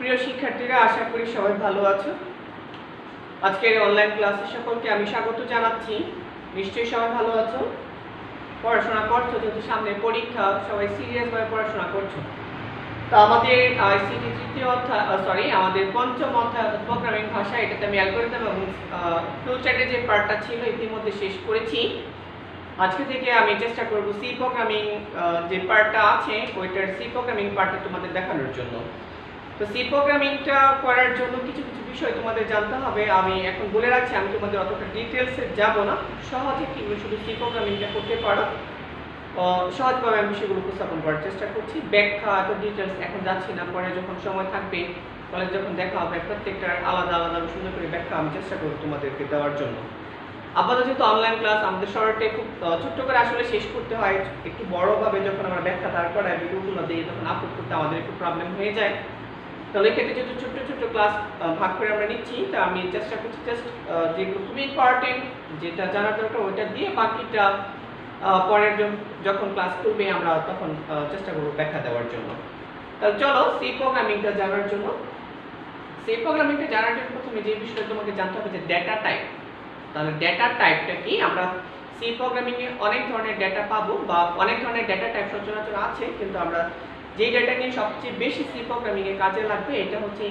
প্রিয় শিক্ষার্থীরা, আশা করি সবাই ভালো আছো। আজকের অনলাইন ক্লাসে সকলকে আমি স্বাগত জানাচ্ছি। নিশ্চয়ই সবাই ভালো আছো, পড়াশোনা করছো, যেহেতু সামনে পরীক্ষা, সবাই সিরিয়াসভাবে পড়াশোনা করছো। তো আমাদের আইসিটি তৃতীয় অধ্যায়, আমাদের পঞ্চম অধ্যায় প্রোগ্রামিং ভাষা, এটাতে আমি অ্যালগরিদম এবং ফ্লোচার্টের যে পার্টটা ছিল ইতিমধ্যে শেষ করেছি। আজকে থেকে আমি চেষ্টা করব সি প্রোগ্রামিং যে পার্টটা আছে ওইটার সি প্রোগ্রামিং পার্টটা তোমাদের দেখানোর জন্য। তো সি প্রোগ্রামিংটা করার জন্য কিছু কিছু বিষয় তোমাদের জানতে হবে। আমি এখন বলে রাখছি, আমি তোমাদের অতটা ডিটেলসে যাব না। সহজে কিভাবে শুধু সি প্রোগ্রামিংটা করতে পারো সহজভাবে আমি সেগুলো উপস্থাপন করার চেষ্টা করছি। ব্যাখ্যা এত ডিটেলস এখন যাচ্ছি না, পরে যখন সময় থাকবে কলেজ যখন দেখা হবে প্রত্যেকটার আলাদা আলাদা সুন্দর করে ব্যাখ্যা আমি চেষ্টা করব তোমাদেরকে দেওয়ার জন্য। আপাতত যেহেতু অনলাইন ক্লাস আমাদের শর্টে খুব ছোট্ট করে আসলে শেষ করতে হয়, একটু বড়ভাবে যখন আমরা ব্যাখ্যা দাঁড় করাই ভিডিওগুলো দিয়ে তখন আপলোড করতে আমাদের একটু প্রবলেম হয়ে যায়। তাহলে এক্ষেত্রে যেহেতু ছোট্ট ছোট্ট ক্লাস ভাগ করে আমরা নিচ্ছি, তা আমি চেষ্টা করছি জাস্ট যেগুলো খুবই ইম্পর্টেন্ট যেটা জানার দরকার ওইটা দিয়ে বাকিটা পরের যখন ক্লাস করবে আমরা তখন চেষ্টা করবো ব্যাখ্যা দেওয়ার জন্য। তাহলে চলো সি প্রোগ্রামিংটা জানার জন্য প্রথমে যে বিষয়টা তোমাকে জানতে হবে যে ডেটা টাইপ। তাহলে ডেটা টাইপটা কি? আমরা সি প্রোগ্রামিংয়ে অনেক ধরনের ডেটা পাবো বা অনেক ধরনের ডেটা টাইপ সচরাচর আছে, কিন্তু আমরা যে ডেটা নিয়ে সবচেয়ে বেশি সি প্রোগ্রামিংয়ে কাজে লাগবে এটা হচ্ছে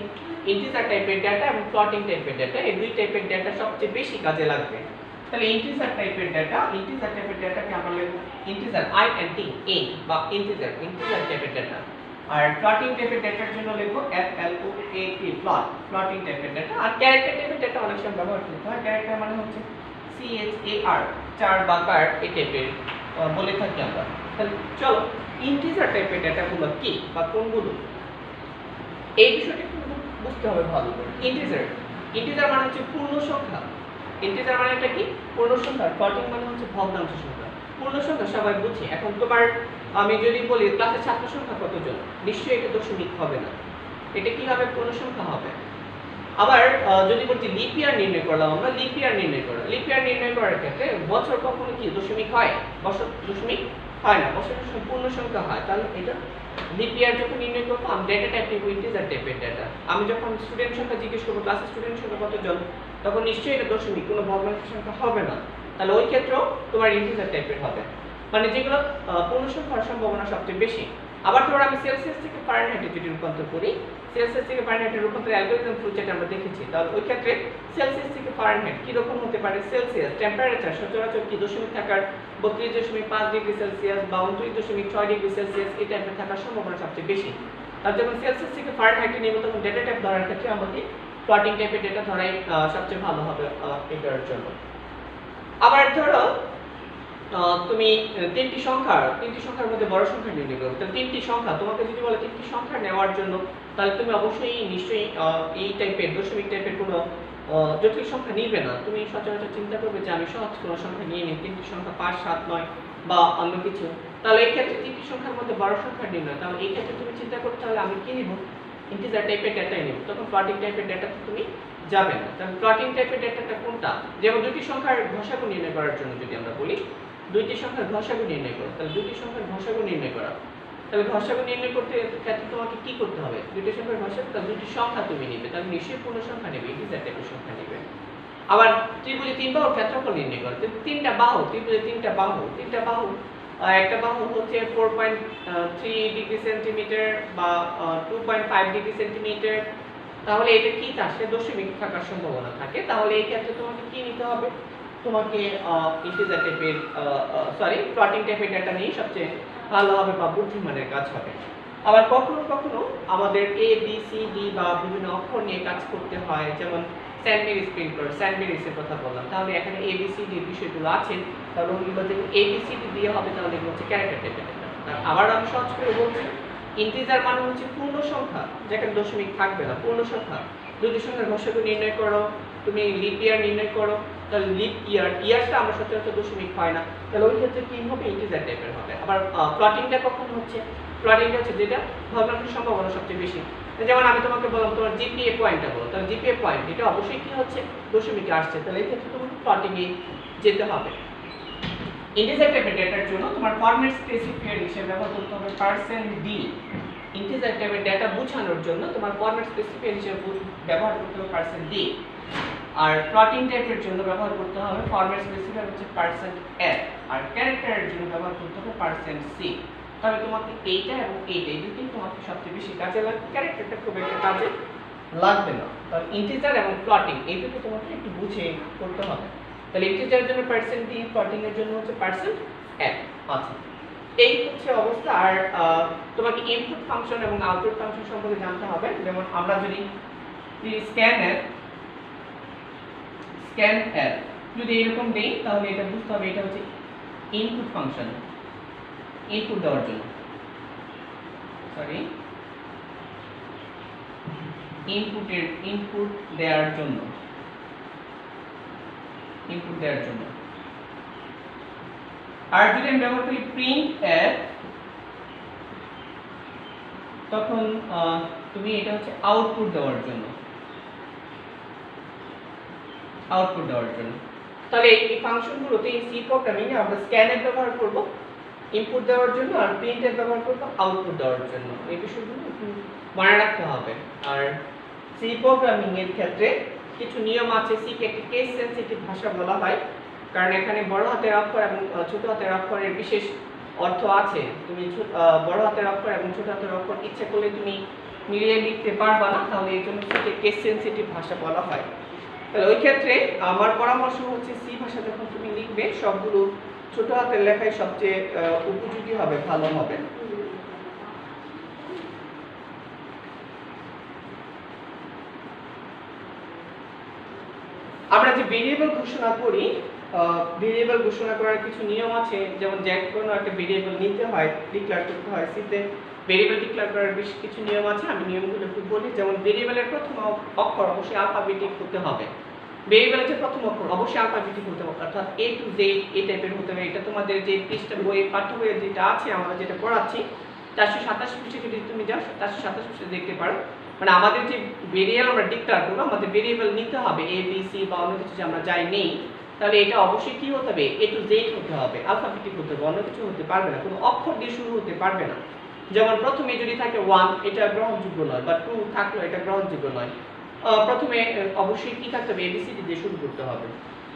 ইন্টিজার টাইপের ডেটা এবং ফ্লোটিং টাইপের ডেটা। এই দুই টাইপের ডেটা সবচেয়ে বেশি কাজে লাগবে। তাহলে ইন্টিজার টাইপের ডেটাকে আমরা লিখব ইন্টিজার INT বা ইন্টিজার টাইপের ডেটা। আর ফ্লোটিং টাইপের ডেটার জন্য লিখব FLOAT ফ্লোটিং টাইপের ডেটা। আর ক্যারেক্টার টাইপের ডেটা অনেক সময় ব্যবহার করতে হয়। ক্যারেক্টার মানে হচ্ছে CHAR, চার বা কার এই টাইপের বলে থাকি আমরা। তাহলে চলো ইন্টিজার টাইপের ডেটাগুলো কি বা কোনগুলো এই বিষয়টা একটু বুঝতে হবে ভালো করে। ইন্টিজার মানে হচ্ছে পূর্ণ সংখ্যা। ইন্টিজার মানে এটা কি? পূর্ণ সংখ্যা। ফ্লোটিং মানে হচ্ছে ভগ্নাংশ সংখ্যা। পূর্ণ সংখ্যা সবাই বুঝি। এখন তোমার আমি যদি বলি ক্লাসে ছাত্র সংখ্যা কতজন, নিশ্চয়ই এটা দশমিক হবে না, এটা কি হবে? পূর্ণ সংখ্যা হবে। আবার যদি বলছি লিপ ইয়ার নির্ণয় করলাম আমরা, লিপ ইয়ার নির্ণয় করার ক্ষেত্রে বছর কখনো কি দশমিক হয়? বছর দশমিক হয় না, বছর পূর্ণ সংখ্যা হয়। তাহলে এটা লিপ ইয়ার যখন নির্ণয় করবো আমি ডেটা টাইপ নিব ইন্টিজার টাইপের ডেটা। আমি যখন স্টুডেন্ট সংখ্যা জিজ্ঞেস করবো ক্লাসের স্টুডেন্ট সংখ্যা কতজন, তখন নিশ্চয়ই এটা দশমিক, কোনো ভগ্নাংশ সংখ্যা হবে না। তাহলে ওই ক্ষেত্রেও তোমার ইন্টিজার টাইপের হবে, মানে যেগুলো পূর্ণ সংখ্যা হওয়ার সম্ভাবনা সবচেয়ে বেশি। আবার ধরো আমি সেলসিয়াস থেকে ফারেনহাইটে যদি রূপান্তর করি, সেলসিয়াস থেকে ফারেনহাইটের রূপান্তরের অ্যালগরিদম ফ্লোচার্ট আমরা দেখেছি। তাহলে ওই ক্ষেত্রে সেলসিয়াস থেকে ফারেনহাইট কি রকম হতে পারে? সেলসিয়াস টেম্পারেচার সচরাচর কি দশমিক থাকার 32.5 ডিগ্রি সেলসিয়াস বা 29.6 ডিগ্রি সেলসিয়াস এই টাইপের থাকার সম্ভাবনা সবচেয়ে বেশি। আর যখন সেলসিয়াস থেকে ফারেনহাইটে নেব তখন ডেটা টাইপ ধরার ক্ষেত্রে আমাদের ফ্লোটিং টাইপের ডেটা ধরাই সবচেয়ে ভালো হবে এটার জন্য। আবার ধরো তুমি তিনটি সংখ্যার মধ্যে বড় সংখ্যা নির্ণয় করো। তাহলে তিনটি সংখ্যা তোমাকে যদি বলে তিনটি সংখ্যা নেওয়ার জন্য, তাহলে তুমি অবশ্যই নিশ্চয়ই এই টাইপের দশমিক টাইপের কোনো জটিল সংখ্যা নিবে না। তুমি সচরাচর চিন্তা করবে যে আমি সহজ কোনো সংখ্যা নিয়ে নিই, তিনটি সংখ্যা 5, 7, 9 বা অন্য কিছু। তাহলে এই ক্ষেত্রে তিনটি সংখ্যার মধ্যে বড় সংখ্যা নির্ণয়, তাহলে এই ক্ষেত্রে তুমি চিন্তা করতে হবে আমি কি নিব? ইন্টিজার টাইপের ডেটাই নিব। তখন ফ্লোটিং টাইপের ডেটাতে তুমি যাবে না। তাহলে ফ্লোটিং টাইপের ডেটাটা কোনটা? যেমন দুটি সংখ্যার ঘষাগু নির্ণয় করার জন্য যদি আমরা বলি দুইটি সংখ্যার ঘষাগু নির্ণয় করো, তাহলে দুইটি সংখ্যার ঘষাগু নির্ণয় করা। তাহলে ঘষাগু নির্ণয় করতে ক্ষেত্রে তোমাকে কি করতে হবে? দুইটি সংখ্যার ঘষাগু, তাহলে দুইটি সংখ্যা তুমি নিবে, তাহলে নিশ্চয়ই পূর্ণ সংখ্যা নেবে, ইন্টিজার টাইপের সংখ্যা নেবে। আবার ত্রিভুজে তিন বাহুর ক্ষেত্রফল নির্ণয় করো, তিনটা বাহু, ত্রিভুজে তিনটা বাহু একটা বাহু হচ্ছে 4.3 ডিগ্রি সেন্টিমিটার বা 2.5 ডিগ্রি সেন্টিমিটার, তাহলে এটা কি আসলে দশমিক থাকার সম্ভাবনা থাকে। তাহলে এই ক্ষেত্রে তোমাকে কি নিতে হবে? তোমাকে ইন্টিজার টাইপের ফ্লোটিং টাইপের ডেটা নিয়ে সবচেয়ে ভালো হবে বা বুদ্ধিমানের কাজ হবে। আবার কখনো কখনো আমাদের ABCD বা বিভিন্ন অক্ষর নিয়ে কাজ করতে হয়, যেমন সেন্ট মেরিসের কথা বললাম। তাহলে এখানে ABCD বিষয়গুলো আছে, তাহলে ওইগুলো যদি ABCD দিয়ে হবে তাহলে এগুলো হচ্ছে ক্যারেক্টার টাইপের ডেটা। আবার আমি সহজ করে বলছি, ইন্টিজার মানে হচ্ছে পূর্ণ সংখ্যা, যেখানে দশমিক থাকবে না, পূর্ণ সংখ্যা। দুটি সংখ্যার ঘষাগু নির্ণয় করো, তুমি লিপ ইয়ার নির্ণয় করো, তাহলে লিপ ইয়ারটা আমরা সচরাচর দশমিক হয় না, তাহলে ওই ক্ষেত্রে কি হবে? ইন্টিজার টাইপের হবে। আবার প্লটিংটা কখন হচ্ছে? প্লটিংটা হচ্ছে যেটা ভগ্নাংশের সম্ভাবনা সবচেয়ে বেশি। যেমন আমি তোমাকে বললাম তোমার জিপিএ পয়েন্টটা বলো, তাহলে জিপিএ পয়েন্ট এটা অবশ্যই কি হচ্ছে? দশমিকে আসছে, তাহলে এই ক্ষেত্রে তোমাকে প্লটিংয়ে যেতে হবে। ইন্টিজার টাইপের ডেটার জন্য তোমার ফরম্যাট স্পেসিফায়ার হিসেবে ব্যবহার করতে হবে %d। ইন্টিজার টাইপের ডেটা বোঝানোর জন্য তোমার ফরম্যাট স্পেসিফায়ার হিসেবে ব্যবহার করতে হবে %d, আর প্লটিং টাইপের জন্য ব্যবহার করতে হবে ফরম্যাট স্পেসিফায়ার হচ্ছে %f, আর ক্যারেক্টারের জন্য ব্যবহার করতে হবে %c। তবে তোমাকে এইটা এবং এইটা এই দুটোই তোমাকে সবচেয়ে বেশি কাজে লাগবে, ক্যারেক্টারটা খুব একটা কাজে লাগবে না। তাহলে ইন্টিজার এবং প্লটিং এই দুটো তোমাকে একটু বুঝে করতে হবে। তাহলে ইন্টিজারের জন্য %d, প্লটিং এর জন্য হচ্ছে %f। আচ্ছা, এই হচ্ছে অবস্থা। আর তোমাকে ইনপুট ফাংশন এবং আউটপুট ফাংশন সম্পর্কে জানতে হবে। যেমন আমরা যদি স্ক্যান এর যদি এরকম দেই তাহলে এটা বুঝতে হবে এটা হচ্ছে ইনপুট ফাংশন, ইনপুট দেওয়ার জন্য, ইনপুট দেওয়ার জন্য। আর যদি আমি ব্যবহার করি প্রিন্ট এফ, তখন তুমি এটা হচ্ছে আউটপুট দেওয়ার জন্য। তাহলে এই ফাংশনগুলোতে এই সি প্রোগ্রামিং এ আমরা স্ক্যানএফ ব্যবহার করব ইনপুট দেওয়ার জন্য, আর প্রিন্টএফ ব্যবহার করব আউটপুট দেওয়ার জন্য। এই বিষয়গুলো একটু মনে রাখতে হবে। আর সি প্রোগ্রামিং এর ক্ষেত্রে কিছু নিয়ম আছে। সি কে একটি কেস সেনসিটিভ ভাষা বলা হয়, কারণ এখানে বড় হাতের অক্ষর এবং ছোট হাতের অক্ষরের বিশেষ অর্থ আছে। তুমি বড় হাতের অক্ষর এবং ছোট হাতের অক্ষর ইচ্ছা করলে তুমি মিলিয়ে লিখতে পারবা না, তাহলে এই জন্য সিকে কেস সেনসিটিভ ভাষা বলা হয়। তাহলে ওই ক্ষেত্রে আমার পরামর্শ হচ্ছে সি ভাষা যখন তুমি লিখবে সবগুলো ছোট হাতের লেখাই সবচেয়ে উপযোগী হবে, ভালো হবে। আমরা যে ভেরিয়েবল ঘোষণা করি, ভেরিয়েবল ঘোষণা করার কিছু নিয়ম আছে। যেমন যে কোনো একটা ভেরিয়েবল নিতে হয়, ডিক্লেয়ার করতে হয়। সিতে ভেরিয়েবল ডিক্লেয়ার করার বেশ কিছু নিয়ম আছে, আমি নিয়মগুলো একটু বলি। যেমন ভেরিয়েবলের প্রথম অক্ষর অবশ্যই আলফাবেটিক হতে হবে। ভেরিয়েবলের যে প্রথম অক্ষর অবশ্যই আলফাবেটিক হতে হবে, অর্থাৎ A to Z এই টাইপের হতে হবে। এটা তোমাদের যে পৃষ্ঠা বই পাঠ্য বইয়ে যেটা আছে, আমরা যেটা পড়াচ্ছি 427 পৃষ্ঠা যদি তুমি যাও 427 পৃষ্ঠা দেখতে পারো। মানে আমাদের যে ভেরিয়েবল আমরা ডিক্লেয়ার করব, আমাদের ভেরিয়েবল নিতে হবে A B C বা অন্য কিছু যে আমরা যাই নেই, তাহলে এটা অবশ্যই কি হতে হবে, A to Z হতে হবে, আলফাবেটিক হতে হবে, অন্য কিছু হতে পারবে না, কোনো অক্ষর দিয়ে শুরু হতে পারবে না। যেমন প্রথমে যদি থাকে 1 এটা গ্রহণযোগ্য নয়, বা 2 থাকলো এটা গ্রহণযোগ্য নয়। প্রথমে অবশ্যই কি থাকতে হবে, ABCD দিয়ে শুরু করতে হবে।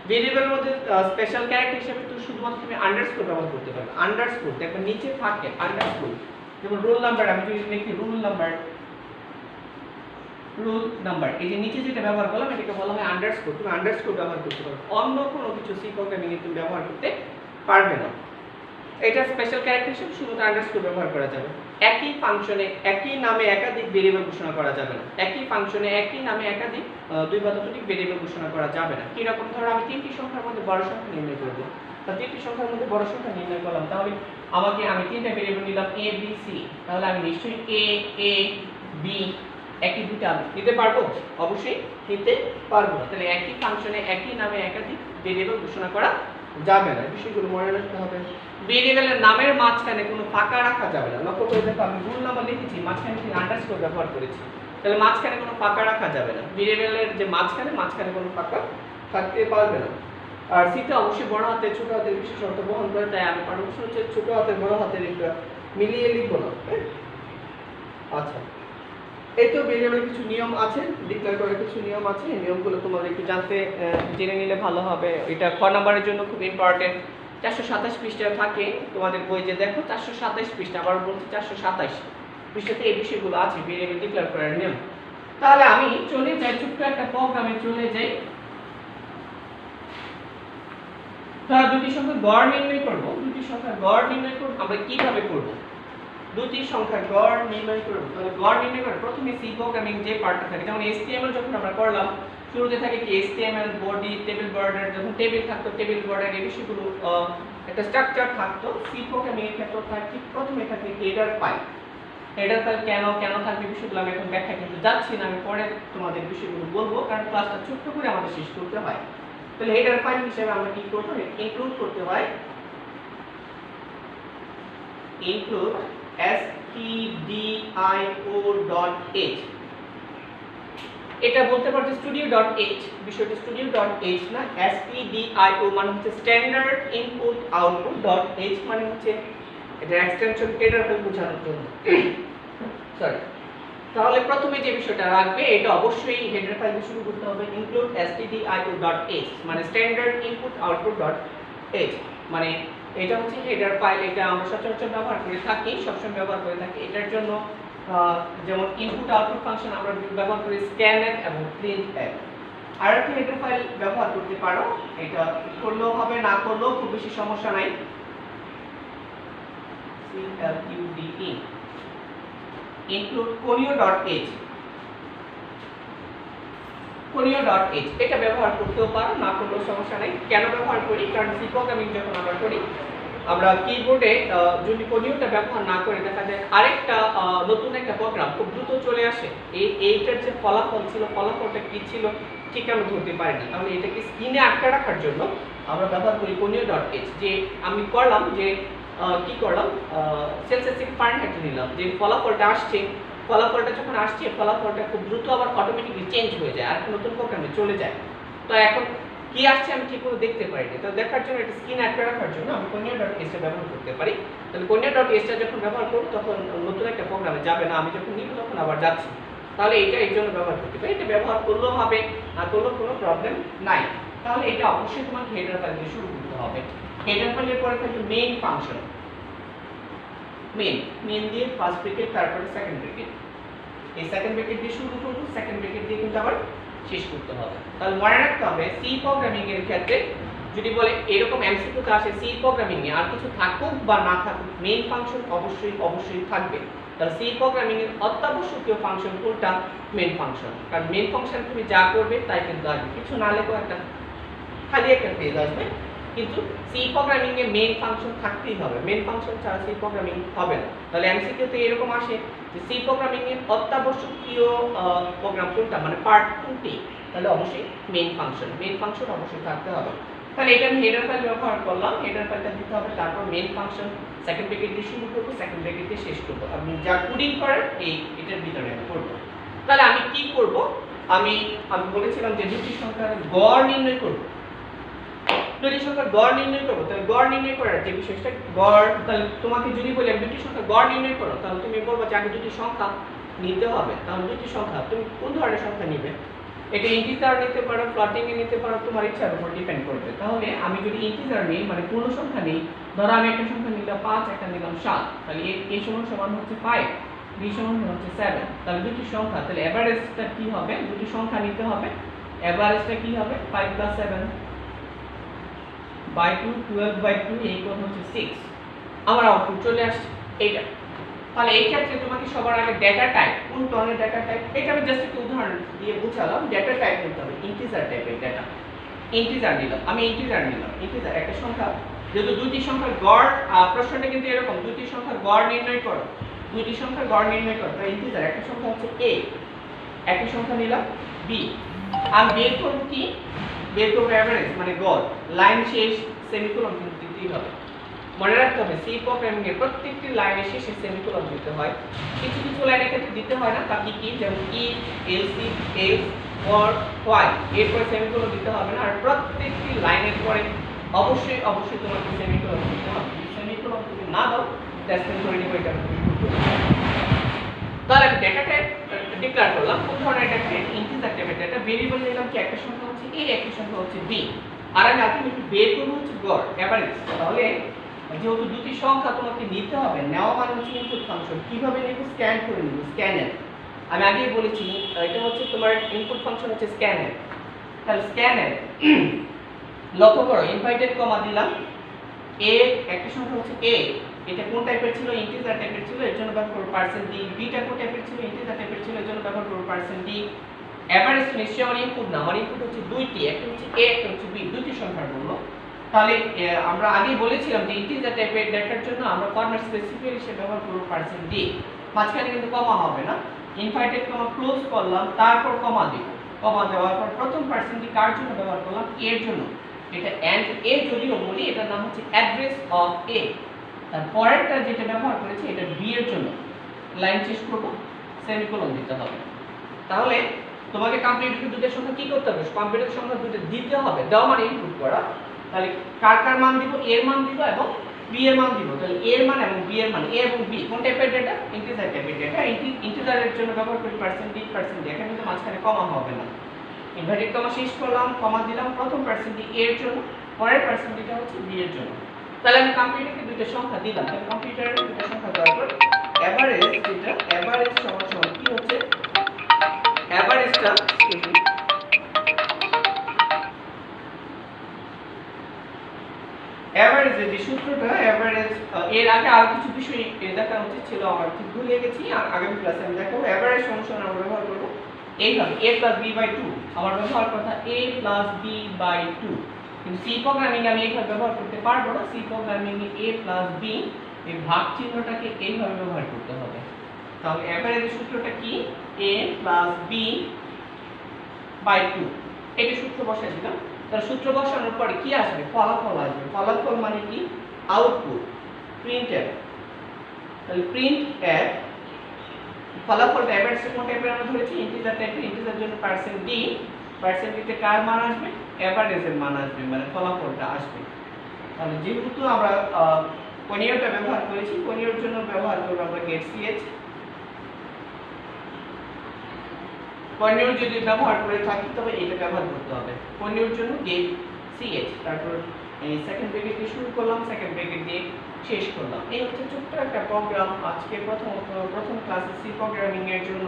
ভেরিয়েবলের মধ্যে স্পেশাল ক্যারেক্টার হিসেবে তো শুধুমাত্র তুমি আন্ডারস্কোর ব্যবহার করতে পারবে। আন্ডারস্কোর দেখো নিচে থাকে আন্ডারস্কোর, যেমন রোল নাম্বার, আমি যদি লিখি রোল নাম্বার, এই যে নিচে যেটা ব্যবহার করলাম এটাকে বলা হয় আন্ডারস্কোর। তুমি আন্ডারস্কোর ব্যবহার করতে পারবে, অন্য কোনো কিছু সি প্রোগ্রামিং এ তুমি ব্যবহার করতে পারবে না। এটা স্পেশাল ক্যারেক্টার হিসেবে শুধু আন্ডারস্কোর ব্যবহার করা যাবে। একই ফাংশনে একই নামে একাধিক ভেরিয়েবল ঘোষণা করা যাবে না। একই ফাংশনে একই নামে একাধিক দুই বা ততোধিক ভেরিয়েবল ঘোষণা করা যাবে না। কি রকম, ধরো আমি তিনটি সংখ্যার মধ্যে বড় সংখ্যা নির্ণয় করব, তা তিনটি সংখ্যার মধ্যে বড় সংখ্যা নির্ণয় করলাম, তাহলে আমি তিনটা ভেরিয়েবল নিলাম A B C, তাহলে আমি নিশ্চয়ই A B একই দুটো নিতে পারবো? অবশ্যই নিতে পারবো না। তাহলে একই ফাংশনে একই নামে একাধিক ভেরিয়েবল ঘোষণা করা যাবে না, বিষয়গুলো মনে রাখতে হবে। ভেরিয়েবলের নামের মাঝখানে কোনো ফাঁকা রাখা যাবে না। লক্ষ্য করে দেখো, আমি রুল নাম্বার লিখেছি, মাঝখানে কিন্তু আন্ডারস্কোর ব্যবহার করেছি, তাহলে মাঝখানে কোনো ফাঁকা রাখা যাবে না। ভেরিয়েবলের যে মাঝখানে কোনো ফাঁকা থাকতে পারবে না। আর সিতে অবশ্যই বড় হাতের ছোট হাতের বিশেষ অর্থ বহন করে, তাই আমি পরামর্শ হচ্ছে ছোট হাতের বড় হাতের একটু মিলিয়ে লিখবো না। আচ্ছা, এই তো ভেরিয়েবলের কিছু নিয়ম আছে, ডিক্লেয়ার করার কিছু নিয়ম আছে। এই নিয়মগুলো তোমাদের একটু জেনে নিলে ভালো হবে। এটা খ নাম্বারের জন্য খুব ইম্পর্টেন্ট। 427 পৃষ্ঠায় থাকে তোমাদের বই, যে দেখো 427 পৃষ্ঠা, আবার বলছি 427 পৃষ্ঠাতে এই বিষয়গুলো আছে, ভেরিয়েবল ডিক্লেয়ার করার নিয়ম। তাহলে আমি চলে যাই, ছোট্ট একটা প্রোগ্রামে চলে যাই। তাহলে দুটি সংখ্যার গড় নির্ণয় করব। আমরা কিভাবে করব? দুটি সংখ্যার গড় নির্ণয় করব। তাহলে গড় নির্ণয় করে প্রথমে সি প্রোগ্রামিং যে পার্টটা থাকে, যেমন HTML যখন আমরা করলাম, শুরুতে থাকে কি HTML বডি, টেবিল বর্ডার, যখন টেবিল থাকতো টেবিল বর্ডার, এই বিষয়গুলো একটা স্ট্রাকচার থাকতো। সি প্রোগ্রামিং এর ক্ষেত্রে থাকে প্রথমে থাকে হেডার ফাইল। হেডার ফাইল কেন থাকবে বিষয়গুলো আমি এখন ব্যাখ্যা কিন্তু যাচ্ছি না, আমি পরে তোমাদের বিষয়গুলো বলবো, কারণ ক্লাসটা ছোট্ট করে আমাদের শেষ করতে হয়। তাহলে হেডার ফাইল হিসেবে আমরা কি করব, ইনক্লুড করতে হয়, ইনক্লুড stdio.h। এটা বলতে পারো studio.h, বিষয়টা studio.h না, stdio মানে হচ্ছে স্ট্যান্ডার্ড ইনপুট আউটপুট, .h মানে হচ্ছে এটা এক্সটেনশন হেডার ফাইল বোঝানোর জন্য। সরি, তাহলে প্রথমে যে বিষয়টা রাখবে এটা অবশ্যই হেডার ফাইল দিয়ে শুরু করতে হবে include stdio.h মানে standard input output dot h, মানে এটা হচ্ছে হেডার ফাইল। এটা আমরা সচরাচর ব্যবহার করে থাকি, সবসময় ব্যবহার করে থাকি। এটার জন্য যেমন ইনপুট আউটপুট ফাংশন আমরা ব্যবহার করি scanf এবং printf। আর একটা হেডার ফাইল ব্যবহার করতে পারো, এটা করলেও হবে, না করলেও খুব বেশি সমস্যা নাই, clude include conio.h conio.h এটা ব্যবহার করতেও পারো, না করলেও সমস্যা নাই। কেন ব্যবহার করি? কারণ সি প্রোগ্রামিং যখন আমরা করি, আমরা কিবোর্ডে যদি conioটা ব্যবহার না করে দেখা যায় আরেকটা নতুন একটা প্রোগ্রাম খুব দ্রুত চলে আসে, এইটার যে ফলাফল ছিল, ফলাফলটা কি ছিল ঠিক আমরা ধরতে পারি না। তাহলে এটাকে স্ক্রিনে আটকে রাখার জন্য আমরা ব্যবহার করি conio.h। যে আমি করলাম যে কি করলাম, সেলসিয়াস ফারেনহাইট নিলাম, যে ফলাফলটা আসছে, ফলাফলটা যখন আসছে ফলাফলটা খুব দ্রুত আবার অটোমেটিক্যালি চেঞ্জ হয়ে যায় আর নতুন প্রোগ্রামে চলে যায়। তো এখন কি আসছে আমি ঠিক করে দেখতে পারি না, তো দেখার জন্য এটা স্ক্রিন আটকে রাখার জন্য আমি conio.h টা ব্যবহার করতে পারি। তাহলে conio.h টা যখন ব্যবহার করব তখন নতুন একটা প্রোগ্রামে যাবে না, আমি যখন নিব তখন আবার যাচ্ছে। তাহলে এটা এর জন্য ব্যবহার করতে পারি, এটা ব্যবহার করলেও হবে, না করলেও কোনো প্রবলেম নাই। তাহলে এটা অবশ্যই তোমাকে হেডার ফাইল দিয়ে শুরু করতে হবে। হেডার ফাইলের পরে থাকবে মেইন ফাংশন, মেইন দিয়ে ফার্স্ট ব্র্যাকেট তারপরে সেকেন্ড ব্র্যাকেট, এই সেকেন্ড ব্র্যাকেট দিয়ে শুরু করব, সেকেন্ড ব্র্যাকেট দিয়ে কিন্তু আবার শেষ করতে হবে। তাহলে মনে রাখতে হবে সি প্রোগ্রামিং এর ক্ষেত্রে যদি বলে এরকম এমসিকিউ তে আসে সি প্রোগ্রামিং এ আর কিছু থাকুক বা না থাকুক মেইন ফাংশন অবশ্যই থাকবে। তাহলে সি প্রোগ্রামিং এর অত্যাবশ্যকীয় ফাংশন কোনটা? Main function. কারণ মেইন ফাংশন তুমি যা করবে তাই কিন্তু আসবে, কিছু না লেখো একটা খালি একটা পেজ আসবে, কিন্তু সি প্রোগ্রামিং এ মেইন ফাংশন থাকতেই হবে, মেইন ফাংশন ছাড়া সি প্রোগ্রামিং হবে না। তাহলে এমসিকিউ তে এরকম আসে যে সি প্রোগ্রামিং এর অত্যাবশ্যকীয় প্রোগ্রাম কোনটা, মানে পার্ট কোনটি? তাহলে অবশ্যই মেইন ফাংশন অবশ্যই থাকতে হবে। তাহলে এটা আমি হেডার ফাইল ব্যবহার করলাম, হেডার ফাইলটা দিতে হবে, তারপর মেইন ফাংশন সেকেন্ড ব্র্যাকেট দিয়ে শুরু করব, সেকেন্ড ব্র্যাকেট দিয়ে শেষ করব। আপনি যা কোডিং করেন এটার ভিতরে আমি করব। তাহলে আমি কি করব? আমি বলেছিলাম যে দুটি সংখ্যার গড় নির্ণয় করব, দুটি সংখ্যার গড় নির্ণয় করব। তাহলে গড় নির্ণয় করার যে বিষয়টা গড়, তাহলে তোমাকে যদি বলি আমি দুটি সংখ্যার গড় নির্ণয় করো, তাহলে তুমি বলবে যে আগে দুটি সংখ্যা নিতে হবে। তাহলে দুটি সংখ্যা তুমি কোন ধরনের সংখ্যা নিবে? এটা ইন্টিজার নিতে পারো, ফ্লোটিং এ নিতে পারো, তোমার ইচ্ছার উপর ডিপেন্ড করবে। তাহলে আমি যদি ইন্টিজার নিই মানে পূর্ণ সংখ্যা নিই, ধরো আমি একটা সংখ্যা নিলাম 5, একটা নিলাম 7, তাহলে a সমান হচ্ছে 5, b সমান হচ্ছে 7। তাহলে দুটি সংখ্যা, তাহলে এভারেজটা কি হবে? দুটি সংখ্যা নিতে হবে, এভারেজটা কি হবে? 5 + 7 by 2, 12/2 ইকুয়াল হচ্ছে 6। আমার আউটপুট চলে আসছে এইটা। তাহলে এই ক্ষেত্রে তোমাকে সবার আগে ডেটা টাইপ, কোন ধরনের ডেটা টাইপ, এটা আমি জাস্ট একটা উদাহরণ দিয়ে বুঝালাম। ডেটা টাইপ নিতে হবে ইন্টিজার টাইপের ডেটা, ইন্টিজার নিলাম, আমি ইন্টিজার নিলাম, ইন্টিজার একটা সংখ্যা, যেহেতু দুটি সংখ্যার গড়, প্রশ্নটা কিন্তু এরকম দুটি সংখ্যার গড় নির্ণয় করো, দুটি সংখ্যার গড় নির্ণয় করো। তাই ইন্টিজার একটা সংখ্যা হচ্ছে a, একটা সংখ্যা নিলাম b, আর বের করব কি? বের করব এভারেজ মানে গড়, লাইন শেষ সেমিকোলন কিন্তু দিতেই হবে। মনে রাখতে হবে সি প্রোগ্রামিং এর প্রত্যেকটি লাইনের শেষে সেমিকোলন দিতে হয়, কিছু কিছু লাইনের ক্ষেত্রে দিতে হয় না। তা কি যেমন if, else, else, or while এরপরে সেমিকোলন দিতে হবে না। আর প্রত্যেকটি লাইনের পরে অবশ্যই তোমাকে সেমিকোলন দিতে হবে। সেমিকোলন যদি না দাও দ্যাটস ধরে নিব এটা তুমি ভুল করছো। তাহলে আমি ডেটা টাইপ ডিক্লেয়ার করলাম, কোন ধরনের ডেটা টাইপ? ইন্টিজার টাইপের ডেটা। ভেরিয়েবল নিলাম কি? একটা সংখ্যা হচ্ছে a, একটা সংখ্যা হচ্ছে b, আর আমি আলটিমেটলি বের করব হচ্ছে গড়, এভারেজ। তাহলে যেহেতু দুটি সংখ্যা তোমাকে নিতে হবে, নেওয়া মানে হচ্ছে ইনপুট ফাংশন। কিভাবে নেব? স্ক্যান করে নেব, স্ক্যানএফ। আমি আগেই বলেছি এটা হচ্ছে তোমার ইনপুট ফাংশন হচ্ছে স্ক্যানএফ। তাহলে স্ক্যানএফ লক্ষ্য করো, ইনভাইটেড কমা দিলাম, a একটা সংখ্যা হচ্ছে a, এটা কোন টাইপের ছিল? ইন্টিজার টাইপের ছিল, এর জন্য ব্যবহার করব %d। b টা কোন টাইপের ছিল? ইন্টিজার টাইপের ছিল, এর জন্য ব্যবহার করব %d। এভারেজ নিশ্চয়ই আমার ইনপুট না, আমার ইনপুট হচ্ছে দুইটি, একটা হচ্ছে a, একটা হচ্ছে b, দুইটি সংখ্যার মূল্য। তাহলে আমরা আগেই বলেছিলাম যে ইন্টিজার টাইপের ডেটার জন্য আমরা ফরম্যাট স্পেসিফায়ার হিসেবে ব্যবহার করব %d, মাঝখানে কিন্তু কমা হবে না। ইনভাইটেড কমা ক্লোজ করলাম, তারপর কমা দিব, কমা দেওয়ার পর প্রথম %d কার জন্য ব্যবহার করলাম? a এর জন্য। এটা এন্ড a যদিও বলি, এটার নাম হচ্ছে অ্যাড্রেস অফ a। তার পরেরটা যেটা ব্যবহার করেছি এটা b এর জন্য, লাইন শেষ করব, সেমিকোলন দিতে হবে। তাহলে তোমাকে কম্পিউটার দুটোর সংখ্যা কি করতে হবে? কম্পিউটার সংখ্যা দুটো দিতে হবে, দেওয়া মানে ইনপুট করা। তাহলে কার মান দিব? এর মান দিব এবং b বি এর মান দিব, তাহলে এ এর মান এবং বি এর মান, এ এবং বি কোন টাইপের ডেটা? ইন্টিজার টাইপের ডেটা। ইন্টিজারের জন্য ব্যবহার করি %d %d, এখানে কিন্তু মাঝখানে কমা হবে না, ইনভার্টেড কমা শেষ করলাম, কমা দিলাম প্রথম %d এর জন্য, পরের %dটা হচ্ছে বি এর জন্য। তাহলে আমি কম্পিউটারকে দুইটা সংখ্যা দিলাম, তাহলে কম্পিউটারের দুইটা সংখ্যা দেওয়ার পর এভারেজ, যেটা এভারেজ সমান সমান কি হচ্ছে, এভারেজটা এভারেজের যে সূত্রটা, এভারেজ এর আগে আর কিছু বিষয় দেখানো উচিত ছিল, আমার ঠিক ভুলে গেছি, আগামী ক্লাসে আমি দেখাবো। এভারেজ ফাংশন আমরা ব্যবহার করব এইভাবে a + b/2, আমার ব্যবহার কথা a + b/2, কিন্তু সি প্রোগ্রামিং আমি এইভাবে ব্যবহার করতে পারবো না। সি প্রোগ্রামিং এ a + b, এই ভাগ চিহ্নটাকে এইভাবে ব্যবহার করতে হবে। তাহলে এভারেজের সূত্রটা কি, a + b/2, এটা সূত্র বসাই দিলাম। তার সূত্র বসানোর পরে কি আসবে, ফলাফল আসবে। ফলাফল মানে কি, আউটপুট, প্রিন্টএফ। তাহলে প্রিন্টএফ ফলাফলটা এভারেজ কোন টাইপের আমরা ধরেছি, ইন্টিজার টাইপের, ইন্টিজার জন্য %d, %dতে কার মান আসবে, এভারেজের মান আসবে, মানে ফলাফলটা আসবে। তাহলে যেহেতু আমরা কোনিয়রটা ব্যবহার করেছি, কোনিয়র জন্য ব্যবহার করব আমরা গেট ch। কোনিয়র যদি ব্যবহার করে থাকি তবে এটা ব্যবহার করতে হবে, কোনিয়র জন্য গেট ch, তারপর এই সেকেন্ড ব্র্যাকেট দিয়ে শুরু করলাম, সেকেন্ড ব্র্যাকেট দিয়ে শেষ করলাম। এই হচ্ছে ছোট্ট একটা প্রোগ্রাম। আজকে প্রথম ক্লাসে সি প্রোগ্রামিং এর জন্য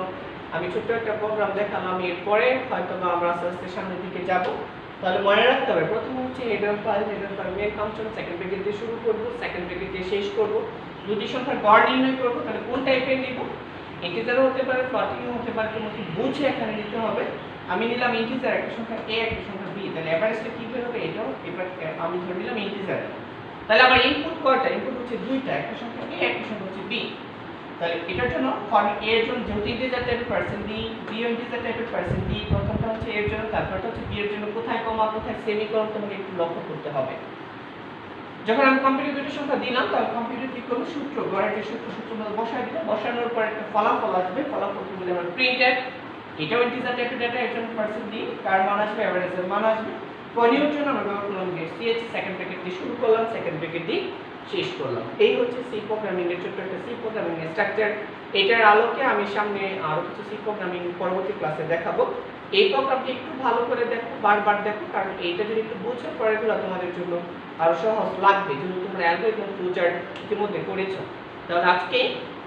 আমি ছোট্ট একটা প্রোগ্রাম দেখালাম, এরপরে হয়তো আমরা আস্তে আস্তে সামনের দিকে যাব। তাহলে মনে রাখতে হবে, প্রথম হচ্ছে header file main function, second bracket দিয়ে শুরু করব, সেকেন্ড ব্র্যাকেট দিয়ে শেষ করব। দুটি সংখ্যার গড় নির্ণয় করব, তাহলে কোন টাইপের নিব, ইন্টিজারও হতে পারে, ফ্লোটিংও হতে পারে, কিন্তু বুঝে এখানে নিতে হবে। আমি নিলাম ইন্টিজার, একটা সংখ্যা a, একটা সংখ্যা b, তাহলে এভারেজটা কি বের হবে, এটাও এবার আমি ধরে নিলাম ইন্টিজার। তাহলে আমার ইনপুট কয়টা, ইনপুট হচ্ছে দুইটা, একটা সংখ্যা a, একটা সংখ্যা হচ্ছে b। তাহলে এটার জন্য ফর্ম a এর জন্য যেহেতু ইন্টিজার টাইপের %d, b ও ইন্টিজার টাইপের %d, প্রথমটা হচ্ছে a এর জন্য, তারপরটা হচ্ছে b এর জন্য। কোথায় কমা, কোথায় সেমিকোলন তোমাকে একটু লক্ষ্য করতে হবে। যখন আমি কম্পিউটার দুটো সংখ্যা দিলাম, তাহলে কম্পিউটার কি করবে, সূত্র গড়ের যে সূত্র বসাই দিলাম, বসানোর পর একটা ফলাফল আসবে, ফলাফলকে বলে আমরা প্রিন্টএফ। এটাও ইন্টিজার টাইপের ডেটা, এর জন্য %d, কার মান আসবে, এভারেজের মান আসবে। কোনিয়র জন্য আমরা ব্যবহার করলাম গেট ch, সেকেন্ড ব্র্যাকেট দিয়ে শুরু করলাম, সেকেন্ড ব্র্যাকেট দিয়ে শেষ করলাম। এই হচ্ছে সি প্রোগ্রামিং এর ছোট্ট একটা সি প্রোগ্রামিং এর স্ট্রাকচার। এটার আলোকে আমি সামনে আরো কিছু সি প্রোগ্রামিং পরবর্তী ক্লাসে দেখাবো। এই প্রোগ্রামটি একটু ভালো করে দেখো, বারবার দেখো, কারণ এইটা যদি একটু বুঝে পরেগুলো তোমাদের জন্য আরো সহজ লাগবে, যদি তোমরা অ্যালগরিদম ফ্লোচার্ট ইতিমধ্যে করেছো। তাহলে আজকে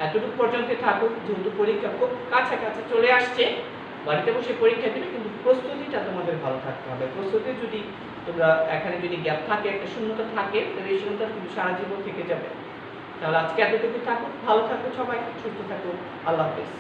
এতটুকু পর্যন্ত থাকুক, যেহেতু পরীক্ষা খুব কাছাকাছি চলে আসছে, বাড়িতে বসে পরীক্ষা দিবে, কিন্তু প্রস্তুতিটা তোমাদের ভালো থাকতে হবে। প্রস্তুতি যদি তোমরা এখানে যদি গ্যাপ থাকে, একটা শূন্যতা থাকে, তাহলে এই শূন্যতা কিন্তু সারা জীবন থেকে যাবে। তাহলে আজকে এতটুকু থাকুক, ভালো থাকো সবাই, সুস্থ থাকো, আল্লাহ হাফেজ।